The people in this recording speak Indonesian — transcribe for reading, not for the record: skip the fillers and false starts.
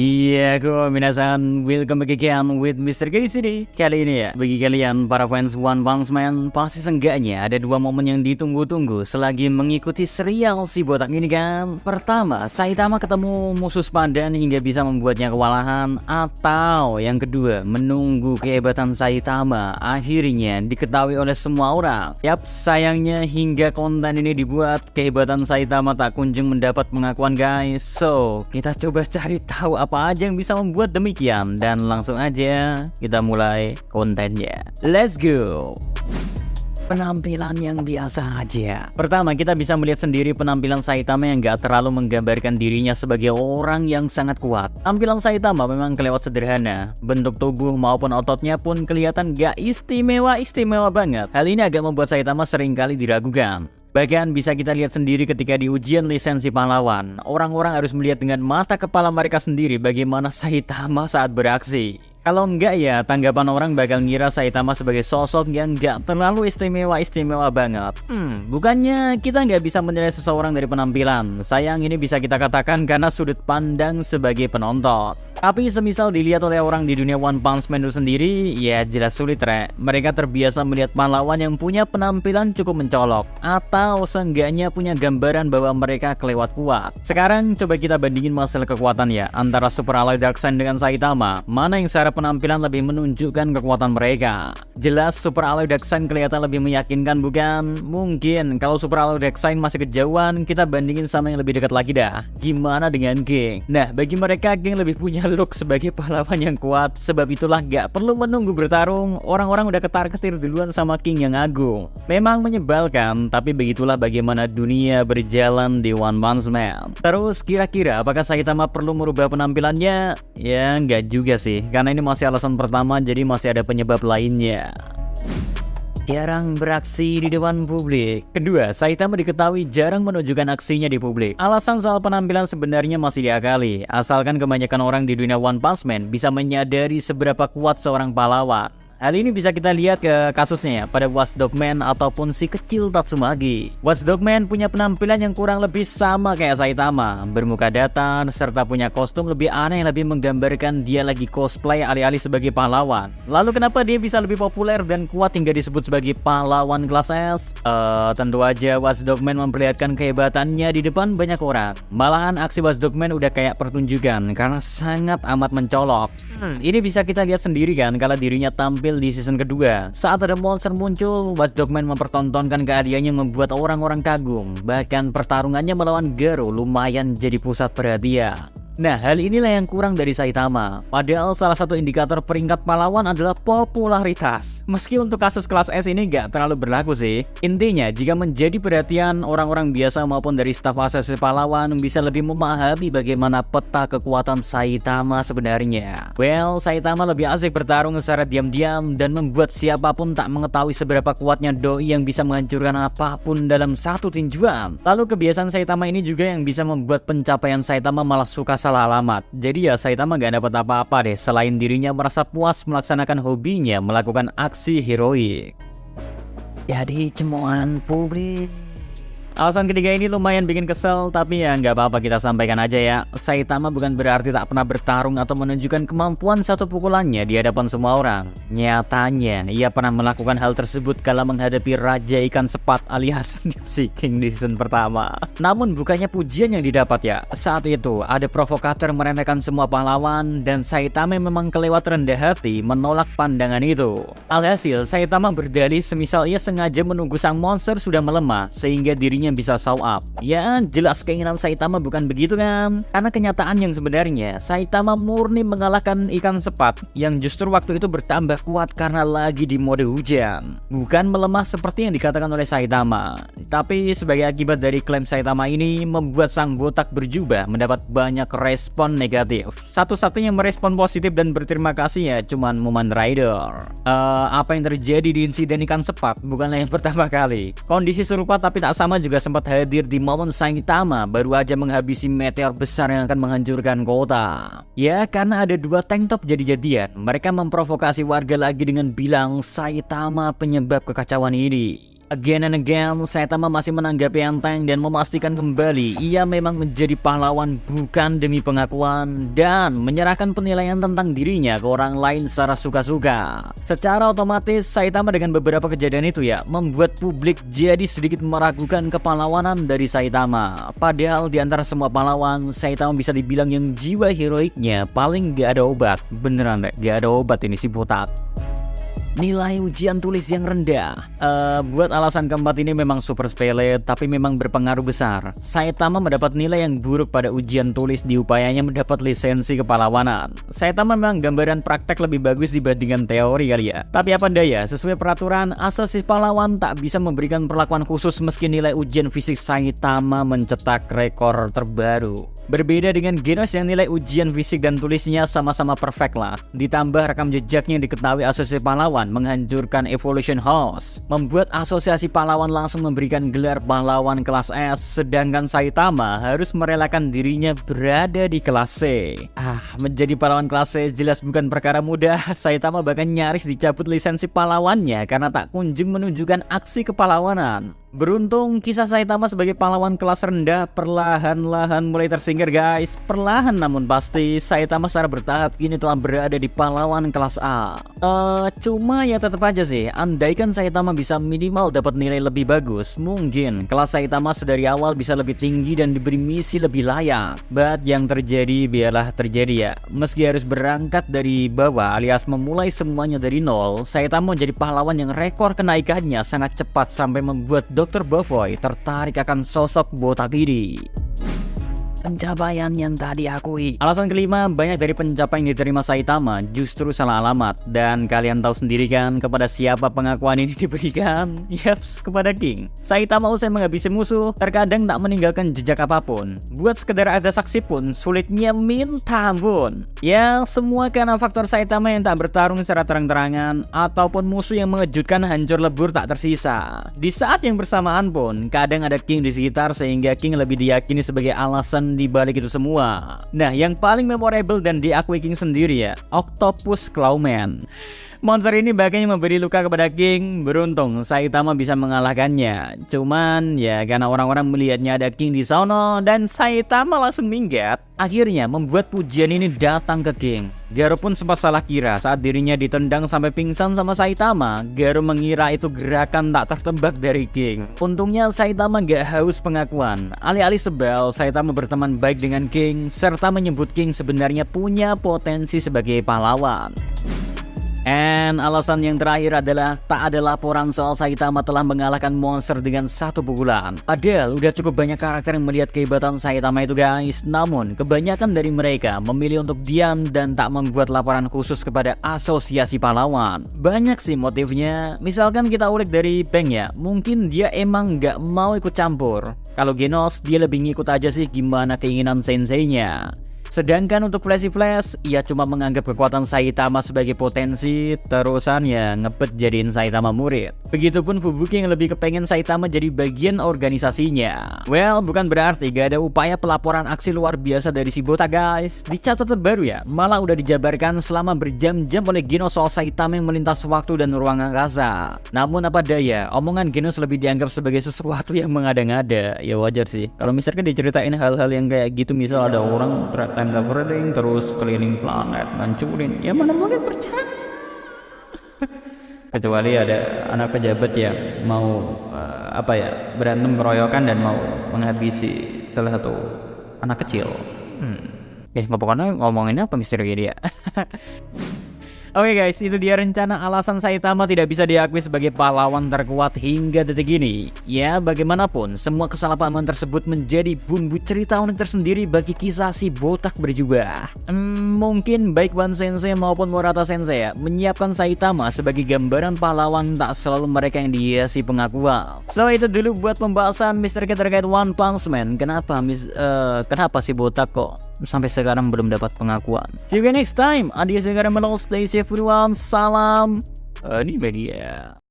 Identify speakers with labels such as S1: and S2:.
S1: Iya, kok minasan, welcome back again with Mr. K di sini. Kali ini ya, bagi kalian para fans One Punch Man, pasti seenggaknya ada dua momen yang ditunggu-tunggu selagi mengikuti serial si botak ini kan. Pertama, Saitama ketemu musuh sepadan hingga bisa membuatnya kewalahan. Atau yang kedua, menunggu kehebatan Saitama akhirnya diketahui oleh semua orang. Yap, sayangnya hingga konten ini dibuat, kehebatan Saitama tak kunjung mendapat pengakuan guys. So, kita coba cari tahu apa aja yang bisa membuat demikian, dan langsung aja kita mulai kontennya. Let's go. Penampilan yang biasa aja. Pertama, kita bisa melihat sendiri penampilan Saitama yang gak terlalu menggambarkan dirinya sebagai orang yang sangat kuat. Tampilan Saitama memang kelewat sederhana. Bentuk tubuh maupun ototnya pun kelihatan gak istimewa banget. Hal ini agak membuat Saitama seringkali diragukan. Bahkan bisa kita lihat sendiri ketika di ujian lisensi pahlawan. Orang-orang harus melihat dengan mata kepala mereka sendiri bagaimana Saitama saat beraksi. Kalau enggak ya, tanggapan orang bakal ngira Saitama sebagai sosok yang nggak terlalu istimewa banget. Bukannya kita nggak bisa menilai seseorang dari penampilan. Sayang, ini bisa kita katakan karena sudut pandang sebagai penonton. Tapi semisal dilihat oleh orang di dunia One Punch Man itu sendiri, ya jelas sulit rek. Mereka terbiasa melihat pahlawan yang punya penampilan cukup mencolok, atau seenggaknya punya gambaran bahwa mereka kelewat kuat. Sekarang coba kita bandingin masalah kekuatan ya, antara Super Alloy Darkseid dengan Saitama. Mana yang secara penampilan lebih menunjukkan kekuatan mereka? Jelas Super Alloy Darkseid kelihatan lebih meyakinkan bukan? Mungkin kalau Super Alloy Darkseid masih kejauhan, kita bandingin sama yang lebih dekat lagi dah. Gimana dengan King? Nah, bagi mereka King lebih punya look sebagai pahlawan yang kuat. Sebab itulah gak perlu menunggu bertarung, orang-orang udah ketar-ketir duluan sama King yang agung. Memang menyebalkan, tapi begitulah bagaimana dunia berjalan di One Punch Man. Terus kira-kira apakah Saitama perlu merubah penampilannya? Ya nggak juga sih, karena ini masih alasan pertama, jadi masih ada penyebab lainnya. Jarang beraksi di depan publik. Kedua, Saitama diketahui jarang menunjukkan aksinya di publik. Alasan soal penampilan sebenarnya masih diakali, asalkan kebanyakan orang di dunia One Punch Man bisa menyadari seberapa kuat seorang pahlawan. Hal ini bisa kita lihat ke kasusnya ya, pada Watchdog Man ataupun si kecil Tatsumaki. Watchdog Man punya penampilan yang kurang lebih sama kayak Saitama, bermuka datar serta punya kostum lebih aneh yang lebih menggambarkan dia lagi cosplay alih-alih sebagai pahlawan. Lalu kenapa dia bisa lebih populer dan kuat hingga disebut sebagai pahlawan kelas S? Tentu aja Watchdog Man memperlihatkan kehebatannya di depan banyak orang. Malahan aksi Watchdog Man udah kayak pertunjukan karena sangat amat mencolok. Ini bisa kita lihat sendiri kan kalau dirinya tampil di season kedua. Saat ada monster muncul, Watchdog Man mempertontonkan keahliannya membuat orang-orang kagum. Bahkan pertarungannya melawan Garo lumayan jadi pusat perhatian. Nah, hal inilah yang kurang dari Saitama. Padahal salah satu indikator peringkat pahlawan adalah popularitas. Meski untuk kasus kelas S ini gak terlalu berlaku sih. Intinya, jika menjadi perhatian orang-orang biasa maupun dari staf asesi pahlawan bisa lebih memahami bagaimana peta kekuatan Saitama sebenarnya. Well, Saitama lebih asik bertarung secara diam-diam dan membuat siapapun tak mengetahui seberapa kuatnya doi yang bisa menghancurkan apapun dalam satu tinjuan. Lalu kebiasaan Saitama ini juga yang bisa membuat pencapaian Saitama malah suka salah alamat. Jadi ya Saitama gak dapat apa-apa deh selain dirinya merasa puas melaksanakan hobinya melakukan aksi heroik. Jadi cemoohan publik. Alasan ketiga ini lumayan bikin kesel, tapi ya nggak apa-apa kita sampaikan aja ya. Saitama bukan berarti tak pernah bertarung atau menunjukkan kemampuan satu pukulannya di hadapan semua orang. Nyatanya, ia pernah melakukan hal tersebut kala menghadapi Raja Ikan Sepat alias si King di season pertama. Namun bukannya pujian yang didapat ya. Saat itu ada provokator meremehkan semua pahlawan dan Saitama memang kelewat rendah hati menolak pandangan itu. Alhasil Saitama berdalih semisal ia sengaja menunggu sang monster sudah melemah sehingga dirinya bisa show up. Ya jelas keinginan Saitama bukan begitu kan? Karena kenyataan yang sebenarnya Saitama murni mengalahkan Ikan Sepat yang justru waktu itu bertambah kuat karena lagi di mode hujan. Bukan melemah seperti yang dikatakan oleh Saitama. Tapi sebagai akibat dari klaim Saitama ini membuat sang botak berjubah mendapat banyak respon negatif. Satu-satunya merespon positif dan berterima kasih ya cuman Muman Rider. Apa yang terjadi di insiden Ikan Sepat bukanlah yang pertama kali. Kondisi serupa tapi tak sama juga sempat hadir di momen Saitama baru aja menghabisi meteor besar yang akan menghancurkan kota. Ya karena ada dua tank top jadi-jadian, mereka memprovokasi warga lagi dengan bilang Saitama penyebab kekacauan ini. Again and again, Saitama masih menanggapi enteng dan memastikan kembali ia memang menjadi pahlawan bukan demi pengakuan dan menyerahkan penilaian tentang dirinya ke orang lain secara suka-suka. Secara otomatis, Saitama dengan beberapa kejadian itu ya membuat publik jadi sedikit meragukan kepahlawanan dari Saitama. Padahal di antara semua pahlawan, Saitama bisa dibilang yang jiwa heroiknya paling gak ada obat. Beneran deh, gak ada obat ini si botak. Nilai ujian tulis yang rendah. Buat alasan keempat ini memang super sepele, tapi memang berpengaruh besar. Saitama mendapat nilai yang buruk pada ujian tulis di upayanya mendapat lisensi kepahlawanan. Saitama memang gambaran praktek lebih bagus dibandingkan teori kali ya. Tapi apa daya, sesuai peraturan, asosiasi pahlawan tak bisa memberikan perlakuan khusus meski nilai ujian fisik Saitama mencetak rekor terbaru. Berbeda dengan Genos yang nilai ujian fisik dan tulisnya sama-sama perfect lah. Ditambah rekam jejaknya yang diketahui asosiasi pahlawan menghancurkan Evolution House, membuat asosiasi pahlawan langsung memberikan gelar pahlawan kelas S, sedangkan Saitama harus merelakan dirinya berada di kelas C. Menjadi pahlawan kelas C jelas bukan perkara mudah. Saitama bahkan nyaris dicabut lisensi pahlawannya karena tak kunjung menunjukkan aksi kepahlawanan. Beruntung kisah Saitama sebagai pahlawan kelas rendah perlahan-lahan mulai tersingkir guys. Perlahan namun pasti Saitama secara bertahap kini telah berada di pahlawan kelas A. Cuma ya tetap aja sih, andaikan Saitama bisa minimal dapat nilai lebih bagus, mungkin kelas Saitama sedari awal bisa lebih tinggi dan diberi misi lebih layak. But yang terjadi biarlah terjadi ya. Meski harus berangkat dari bawah alias memulai semuanya dari nol, Saitama menjadi pahlawan yang rekor kenaikannya sangat cepat sampai membuat Dr. Bovoy tertarik akan sosok botak ini. Pencapaian yang tadi akui. Alasan kelima, banyak dari pencapaian yang diterima Saitama justru salah alamat. Dan kalian tahu sendiri kan kepada siapa pengakuan ini diberikan? Yaps, kepada King. Saitama usai menghabisi musuh, terkadang tak meninggalkan jejak apapun. Buat sekedar ada saksi pun, sulitnya minta ampun. Ya, semua karena faktor Saitama yang tak bertarung secara terang-terangan, ataupun musuh yang mengejutkan hancur lebur tak tersisa. Di saat yang bersamaan pun, kadang ada King di sekitar sehingga King lebih diyakini sebagai alasan di balik itu semua. Nah, yang paling memorable dan diakui King sendiri ya, Octopus Clawman. Monster ini bahkan memberi luka kepada King. Beruntung Saitama bisa mengalahkannya. Cuman ya karena orang-orang melihatnya ada King di sono dan Saitama langsung minggat, akhirnya membuat pujian ini datang ke King. Garo pun sempat salah kira saat dirinya ditendang sampai pingsan sama Saitama. Garo mengira itu gerakan tak tertebak dari King. Untungnya Saitama gak haus pengakuan. Alih-alih sebel, Saitama berteman baik dengan King serta menyebut King sebenarnya punya potensi sebagai pahlawan. And alasan yang terakhir adalah tak ada laporan soal Saitama telah mengalahkan monster dengan satu pukulan. Padahal udah cukup banyak karakter yang melihat kehebatan Saitama itu guys. Namun kebanyakan dari mereka memilih untuk diam dan tak membuat laporan khusus kepada asosiasi pahlawan. Banyak sih motifnya. Misalkan kita ulik dari Bang ya, mungkin dia emang gak mau ikut campur. Kalau Genos dia lebih ngikut aja sih gimana keinginan senseinya. Sedangkan untuk Flashy, ia cuma menganggap kekuatan Saitama sebagai potensi, terusan ya ngebet jadiin Saitama murid. Begitupun Fubuki yang lebih kepengen Saitama jadi bagian organisasinya. Well, bukan berarti gak ada upaya pelaporan aksi luar biasa dari si botak guys. Dicatat terbaru ya, malah udah dijabarkan selama berjam-jam oleh Genos soal Saitama yang melintas waktu dan ruang angkasa. Namun apa daya, omongan Genos lebih dianggap sebagai sesuatu yang mengada-ngada. Ya wajar sih, kalau misalkan diceritain hal-hal yang kayak gitu, misal ada orang time traveling terus keliling planet ngancurin, ya mana mungkin percaya. Kecuali ada anak pejabat yang mau berantem keroyokan dan mau menghabisi salah satu anak kecil. Pokoknya ngomonginnya apa misteri dia. Oke guys, itu dia rencana alasan Saitama tidak bisa diakui sebagai pahlawan terkuat hingga detik ini. Ya, bagaimanapun, semua kesalahpahaman tersebut menjadi bumbu cerita unik tersendiri bagi kisah si botak berjubah. Mungkin baik One Sensei maupun Murata Sensei ya, menyiapkan Saitama sebagai gambaran pahlawan tak selalu mereka yang dihiasi pengakuan. So, itu dulu buat pembahasan misteri terkait One Punch Man. Kenapa si botak kok sampai sekarang belum dapat pengakuan? See you next time. Adios, stay safe everyone. Salam anime dia.